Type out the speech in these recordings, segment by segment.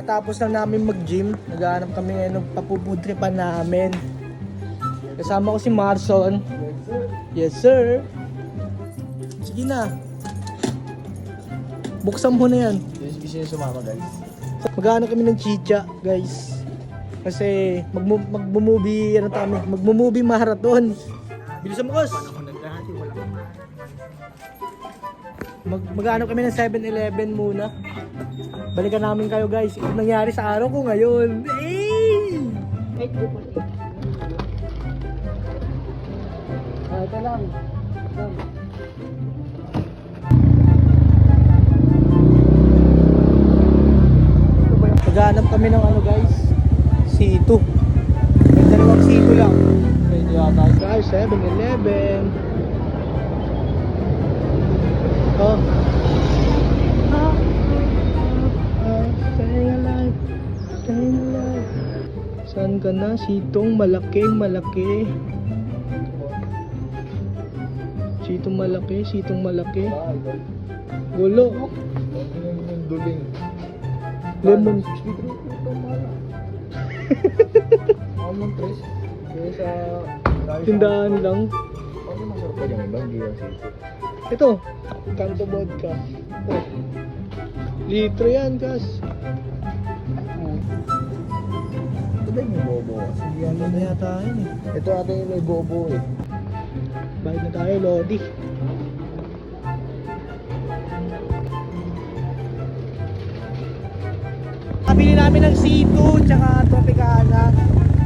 kakatapos lang namin mag-gym. Naghahanap kami ngayon ng papupudripan namin. Kasama ko si Marson. Yes sir. Sige na. Buksan mo na yan. Gusto nyo sumama guys? Maghahanap kami ng chicha guys. Kasi magmo-movie ano tayo, magmo-movie marathon. Bilisan mo Kos. Maghahanap kami ng 7-Eleven muna. Balikan namin kayo guys. Ito nangyari sa araw ko ngayon. Hey! Ito lang. Maghahanap kami ng ano guys. C2. May dalawang C2 lang. Pwede yata guys. 7-Eleven. Oh. Staying alive. Staying alive. Saan ka na? Sitong malaking malaki. Sitong malaki, sitong malaki. Gulo. Duling. Lemon. Almond tres. Kaya sa... Tindahan lang. Ano masarap pa dyan? Ibang di kasi. Ito. Kanto vodka. Oh. Litro yan, Kas. Ito ba yung bobo? Hindi ano na yata yun eh. Ito ata yung may bobo eh. Bayad na tayo, Lodi. Kabili namin ng C2 tsaka Tropicana.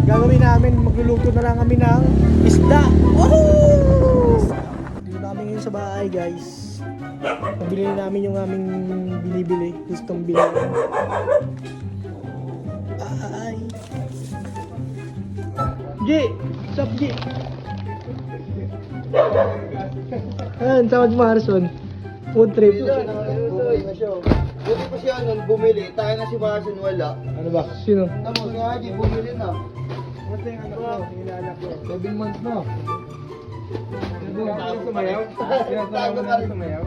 Gagawin namin, magluluto na lang kami ng isda. Woohoo! Dito namin ngayon sa bahay guys. Nabili na namin yung aming binibili. Gustong bilhin. Ay. G! What's up G? Ayan, sama si Marson. Food trip. Buti pa siya nun bumili, tayo na si Marson wala. Ano ba? Sino? Tapos nga di bumili na. What's yung anak ko? Inaanak ko. 7 months na. Sumayaw? Sumayaw? Sumayaw?